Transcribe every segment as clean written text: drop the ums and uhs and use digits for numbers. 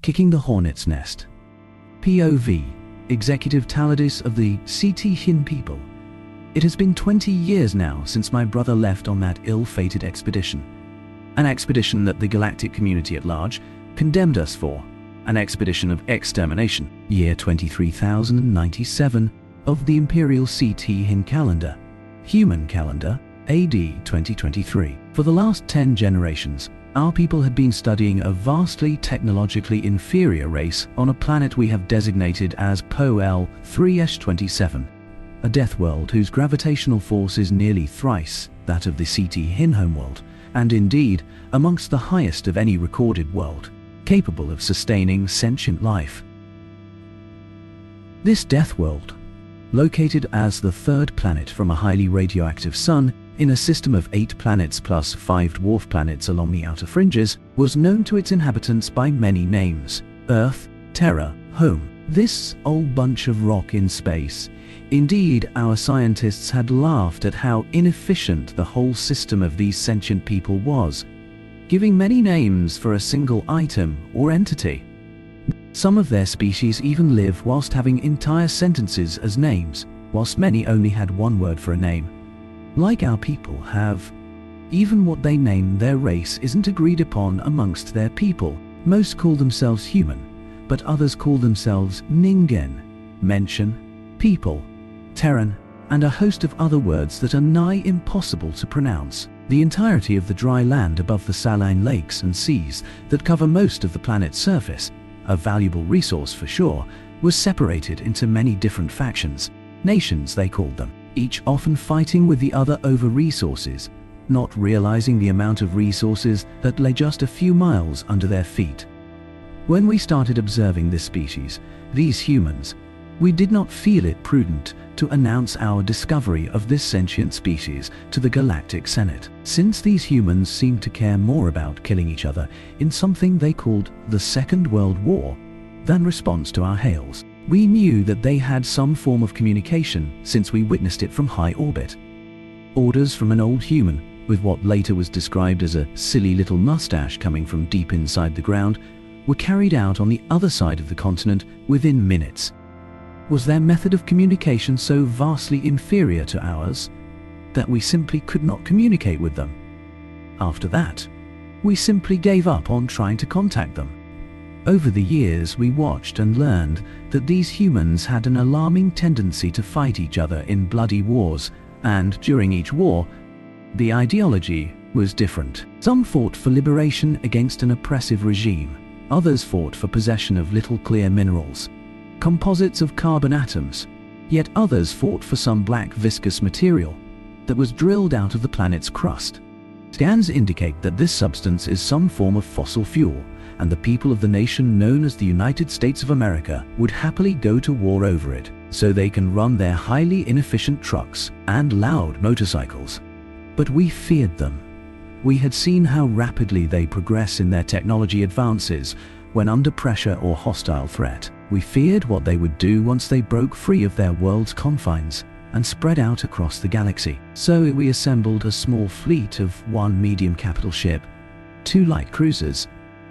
Kicking the Hornet's Nest. POV. Executive Taladis of the CT Hin people. It has been 20 years now since my brother left on that ill-fated expedition. An expedition that the galactic community at large condemned us for. An expedition of extermination. Year 23,097 of the Imperial CT Hin calendar. Human calendar, AD 2023. For the last 10 generations, our people had been studying a vastly technologically inferior race on a planet we have designated as POL 3-27, a death world whose gravitational force is nearly thrice that of the CT Hin homeworld, and indeed amongst the highest of any recorded world, capable of sustaining sentient life. This death world, located as the third planet from a highly radioactive sun in a system of 8 planets plus 5 dwarf planets along the outer fringes, was known to its inhabitants by many names: Earth, Terra, Home. This old bunch of rock in space. Indeed, our scientists had laughed at how inefficient the whole system of these sentient people was, giving many names for a single item or entity. Some of their species even live whilst having entire sentences as names, whilst many only had one word for a name. Like our people have. Even what they name their race isn't agreed upon amongst their people. Most call themselves human, but others call themselves Ningen, mention, people, Terran, and a host of other words that are nigh impossible to pronounce. The entirety of the dry land above the saline lakes and seas that cover most of the planet's surface, a valuable resource for sure, was separated into many different factions, nations they called them, each often fighting with the other over resources, not realizing the amount of resources that lay just a few miles under their feet. When we started observing this species, these humans, we did not feel it prudent to announce our discovery of this sentient species to the Galactic Senate, since these humans seemed to care more about killing each other in something they called the Second World War than response to our hails. We knew that they had some form of communication since we witnessed it from high orbit. Orders from an old human, with what later was described as a silly little mustache coming from deep inside the ground, were carried out on the other side of the continent within minutes. Was their method of communication so vastly inferior to ours that we simply could not communicate with them? After that, we simply gave up on trying to contact them. Over the years, we watched and learned that these humans had an alarming tendency to fight each other in bloody wars, and during each war, the ideology was different. Some fought for liberation against an oppressive regime. Others fought for possession of little clear minerals, composites of carbon atoms. Yet others fought for some black viscous material that was drilled out of the planet's crust. Scans indicate that this substance is some form of fossil fuel, and the people of the nation known as the United States of America would happily go to war over it, so they can run their highly inefficient trucks and loud motorcycles. But we feared them. We had seen how rapidly they progress in their technology advances when under pressure or hostile threat. We feared what they would do once they broke free of their world's confines and spread out across the galaxy. So we assembled a small fleet of 1 medium capital ship, 2 light cruisers,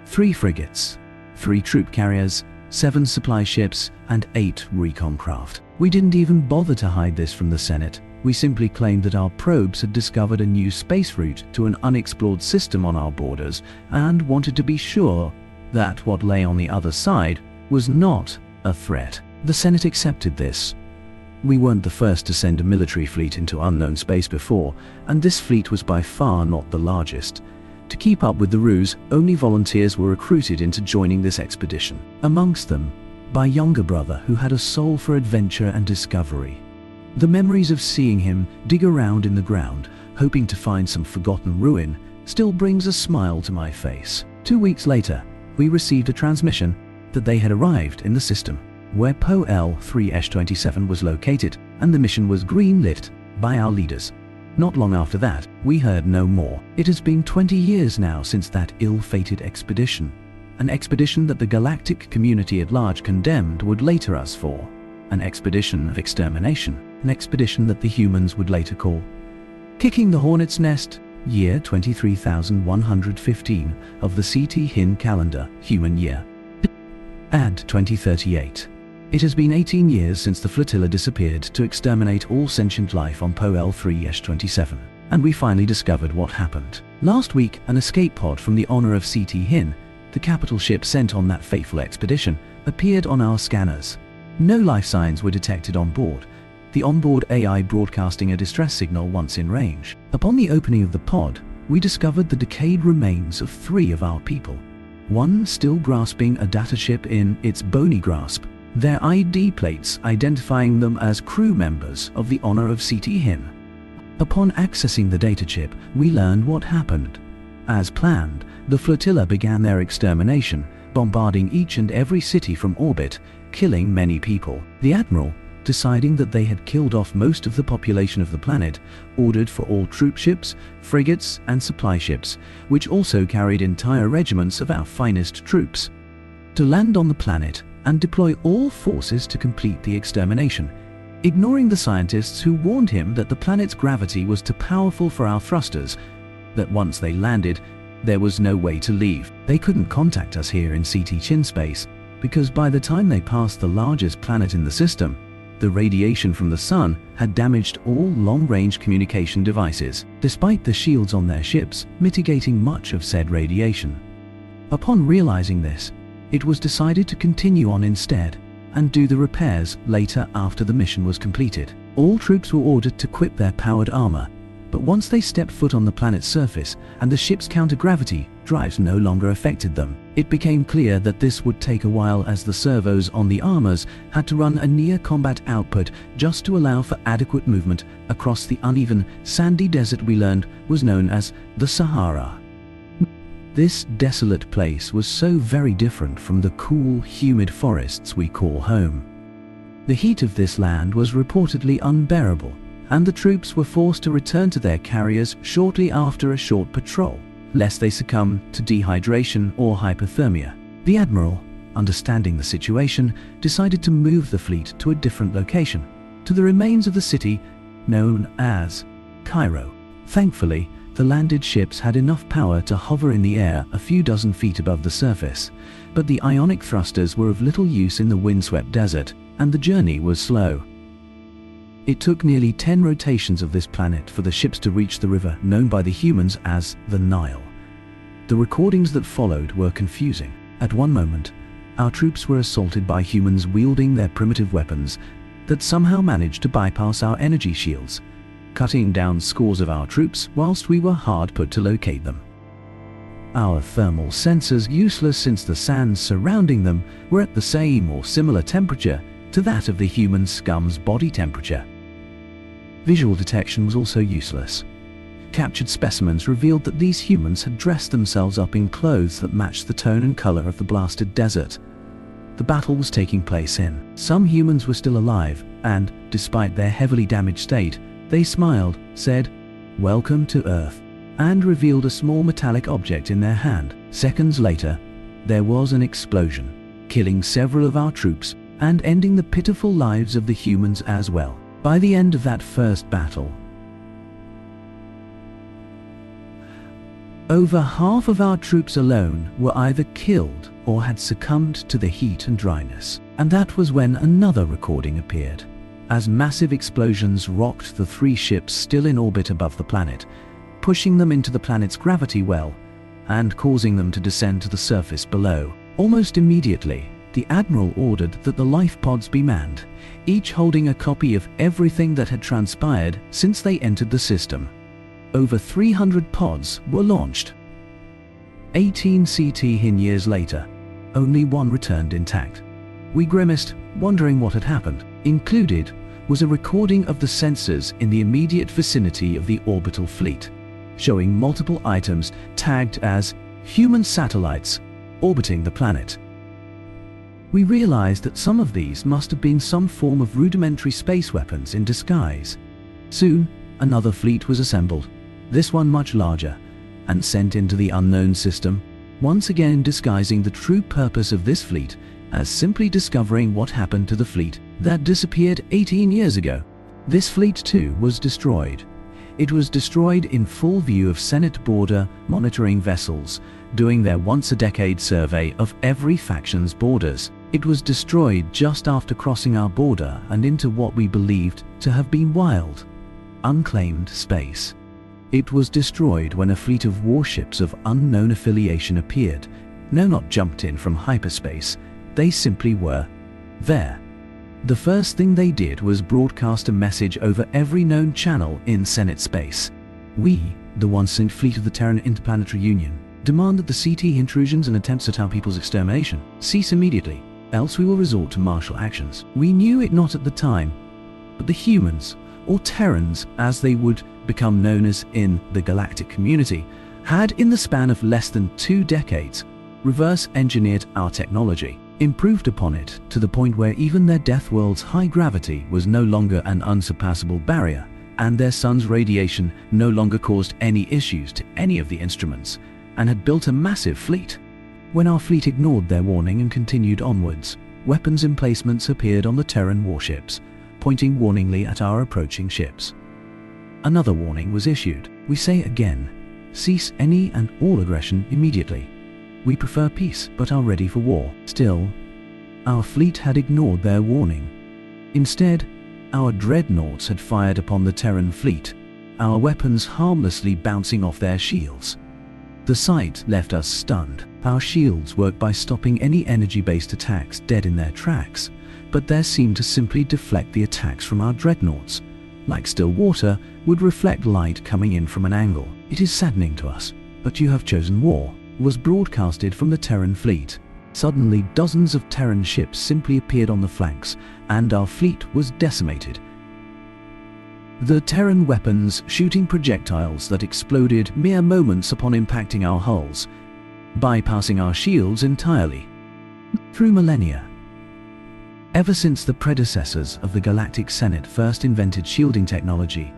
3 frigates, 3 troop carriers, 7 supply ships, and 8 recon craft. We didn't even bother to hide this from the Senate. We simply claimed that our probes had discovered a new space route to an unexplored system on our borders and wanted to be sure that what lay on the other side was not a threat. The Senate accepted this. We weren't the first to send a military fleet into unknown space before, and this fleet was by far not the largest. To keep up with the ruse, only volunteers were recruited into joining this expedition. Amongst them, my younger brother, who had a soul for adventure and discovery. The memories of seeing him dig around in the ground, hoping to find some forgotten ruin, still brings a smile to my face. 2 weeks later, we received a transmission that they had arrived in the system where POL 3-27 was located, and the mission was green-lit by our leaders. Not long after that, we heard no more. It has been 20 years now since that ill-fated expedition, an expedition that the galactic community at large condemned would later us for, an expedition of extermination, an expedition that the humans would later call Kicking the Hornet's Nest, year 23,115 of the CT Hin calendar, human year. Add 2038. It has been 18 years since the flotilla disappeared to exterminate all sentient life on Po L3-27, and we finally discovered what happened. Last week, an escape pod from the Honor of CT Hin, the capital ship sent on that fateful expedition, appeared on our scanners. No life signs were detected on board, the onboard AI broadcasting a distress signal once in range. Upon the opening of the pod, we discovered the decayed remains of 3 of our people. One still grasping a data chip in its bony grasp, their ID plates identifying them as crew members of the Honor of CT Hin. Upon accessing the data chip, we learned what happened. As planned, the flotilla began their extermination, bombarding each and every city from orbit, killing many people. The Admiral, deciding that they had killed off most of the population of the planet, ordered for all troop ships, frigates, and supply ships, which also carried entire regiments of our finest troops, to land on the planet and deploy all forces to complete the extermination, ignoring the scientists who warned him that the planet's gravity was too powerful for our thrusters, that once they landed, there was no way to leave. They couldn't contact us here in CT Chin space, because by the time they passed the largest planet in the system, the radiation from the sun had damaged all long-range communication devices, despite the shields on their ships mitigating much of said radiation. Upon realizing this, it was decided to continue on instead and do the repairs later after the mission was completed. All troops were ordered to equip their powered armor, but once they stepped foot on the planet's surface and the ship's counter-gravity drives no longer affected them, it became clear that this would take a while, as the servos on the armors had to run a near-combat output just to allow for adequate movement across the uneven, sandy desert we learned was known as the Sahara. This desolate place was so very different from the cool, humid forests we call home. The heat of this land was reportedly unbearable, and the troops were forced to return to their carriers shortly after a short patrol, lest they succumb to dehydration or hypothermia. The Admiral, understanding the situation, decided to move the fleet to a different location, to the remains of the city known as Cairo. Thankfully, the landed ships had enough power to hover in the air a few dozen feet above the surface, but the ionic thrusters were of little use in the windswept desert, and the journey was slow. It took nearly 10 rotations of this planet for the ships to reach the river known by the humans as the Nile. The recordings that followed were confusing. At one moment, our troops were assaulted by humans wielding their primitive weapons that somehow managed to bypass our energy shields, cutting down scores of our troops whilst we were hard put to locate them. Our thermal sensors, useless since the sands surrounding them were at the same or similar temperature to that of the human scum's body temperature. Visual detection was also useless. Captured specimens revealed that these humans had dressed themselves up in clothes that matched the tone and color of the blasted desert. The battle was taking place in. Some humans were still alive, and, despite their heavily damaged state, they smiled, said, "Welcome to Earth," and revealed a small metallic object in their hand. Seconds later, there was an explosion, killing several of our troops and ending the pitiful lives of the humans as well. By the end of that first battle, over half of our troops alone were either killed or had succumbed to the heat and dryness. And that was when another recording appeared, as massive explosions rocked the 3 ships still in orbit above the planet, pushing them into the planet's gravity well and causing them to descend to the surface below. Almost immediately, the Admiral ordered that the life pods be manned, each holding a copy of everything that had transpired since they entered the system. Over 300 pods were launched. 18 CT Hin years later, only one returned intact. We grimaced, wondering what had happened. Included was a recording of the sensors in the immediate vicinity of the orbital fleet, showing multiple items tagged as human satellites orbiting the planet. We realized that some of these must have been some form of rudimentary space weapons in disguise. Soon, another fleet was assembled, this one much larger, and sent into the unknown system, once again disguising the true purpose of this fleet as simply discovering what happened to the fleet that disappeared 18 years ago. This fleet too was destroyed. It was destroyed in full view of Senate border monitoring vessels, doing their once-a-decade survey of every faction's borders. It was destroyed just after crossing our border and into what we believed to have been wild, unclaimed space. It was destroyed when a fleet of warships of unknown affiliation appeared. No, not jumped in from hyperspace. They simply were there. The first thing they did was broadcast a message over every known channel in Senate space. We, the once sent fleet of the Terran Interplanetary Union, demand that the CT intrusions and attempts at our people's extermination cease immediately, else we will resort to martial actions. We knew it not at the time, but the humans, or Terrans as they would become known as in the galactic community, had in the span of less than 2 decades reverse engineered our technology, improved upon it to the point where even their death world's high gravity was no longer an unsurpassable barrier, and their sun's radiation no longer caused any issues to any of the instruments, and had built a massive fleet. When our fleet ignored their warning and continued onwards, weapons emplacements appeared on the Terran warships, pointing warningly at our approaching ships. Another warning was issued. We say again, cease any and all aggression immediately. We prefer peace but are ready for war. Still, our fleet had ignored their warning. Instead, our dreadnoughts had fired upon the Terran fleet, our weapons harmlessly bouncing off their shields. The sight left us stunned. Our shields worked by stopping any energy-based attacks dead in their tracks, but theirs seemed to simply deflect the attacks from our dreadnoughts, like still water would reflect light coming in from an angle. It is saddening to us, but you have chosen war, was broadcasted from the Terran fleet. Suddenly, dozens of Terran ships simply appeared on the flanks, and our fleet was decimated. The Terran weapons shooting projectiles that exploded mere moments upon impacting our hulls, bypassing our shields entirely. Through millennia, ever since the predecessors of the Galactic Senate first invented shielding technology,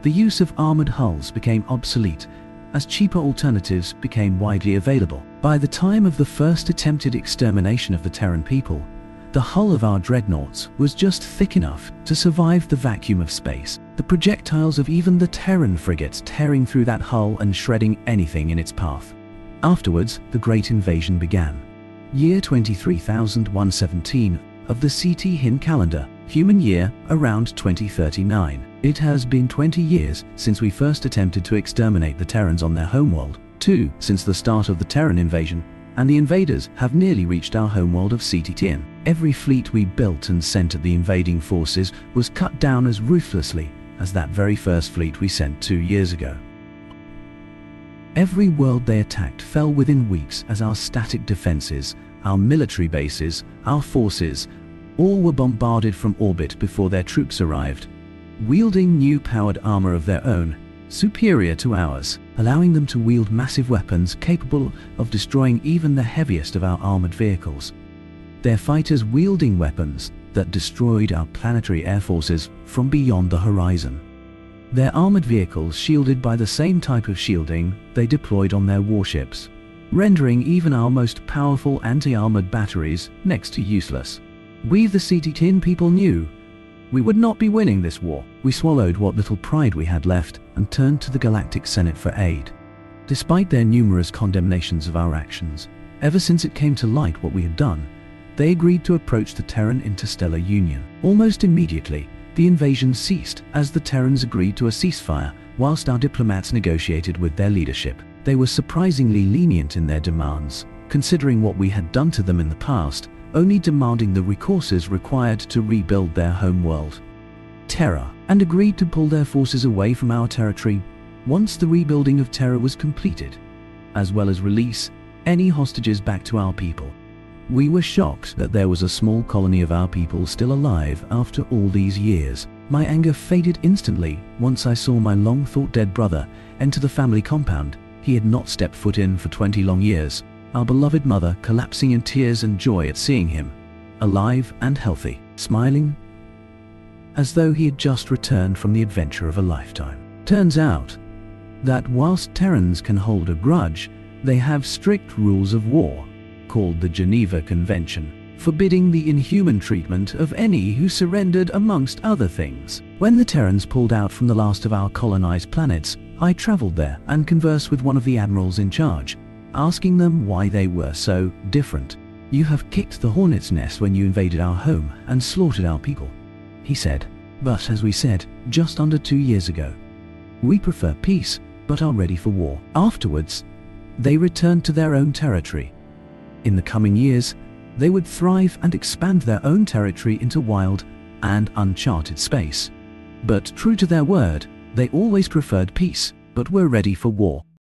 the use of armored hulls became obsolete as cheaper alternatives became widely available. By the time of the first attempted extermination of the Terran people, the hull of our dreadnoughts was just thick enough to survive the vacuum of space, the projectiles of even the Terran frigates tearing through that hull and shredding anything in its path. Afterwards, the Great Invasion began. Year 23,117 of the CT Hin calendar, human year around 2039. It has been 20 years since we first attempted to exterminate the Terrans on their homeworld, 2 since the start of the Terran invasion, and the invaders have nearly reached our homeworld of CT10. Every fleet we built and sent at the invading forces was cut down as ruthlessly as that very first fleet we sent 2 years ago. Every world they attacked fell within weeks as our static defenses, our military bases, our forces, all were bombarded from orbit before their troops arrived, wielding new powered armor of their own, superior to ours, allowing them to wield massive weapons capable of destroying even the heaviest of our armored vehicles. Their fighters wielding weapons that destroyed our planetary air forces from beyond the horizon. Their armored vehicles shielded by the same type of shielding they deployed on their warships, rendering even our most powerful anti-armored batteries next to useless. We the CT10 people knew we would not be winning this war. We swallowed what little pride we had left and turned to the Galactic Senate for aid. Despite their numerous condemnations of our actions, ever since it came to light what we had done, they agreed to approach the Terran Interstellar Union. Almost immediately, the invasion ceased as the Terrans agreed to a ceasefire whilst our diplomats negotiated with their leadership. They were surprisingly lenient in their demands, considering what we had done to them in the past, only demanding the resources required to rebuild their homeworld, Terra, and agreed to pull their forces away from our territory once the rebuilding of Terra was completed, as well as release any hostages back to our people. We were shocked that there was a small colony of our people still alive after all these years. My anger faded instantly once I saw my long-thought dead brother enter the family compound he had not stepped foot in for 20 long years. Our beloved mother collapsing in tears and joy at seeing him, alive and healthy, smiling as though he had just returned from the adventure of a lifetime. Turns out that whilst Terrans can hold a grudge, they have strict rules of war, called the Geneva Convention, forbidding the inhuman treatment of any who surrendered amongst other things. When the Terrans pulled out from the last of our colonized planets, I traveled there and conversed with one of the admirals in charge, asking them why they were so different. "You have kicked the Hornets' nest when you invaded our home and slaughtered our people," he said. "But as we said just under 2 years ago, we prefer peace but are ready for war." Afterwards, they returned to their own territory. In the coming years, they would thrive and expand their own territory into wild and uncharted space. But true to their word, they always preferred peace but were ready for war.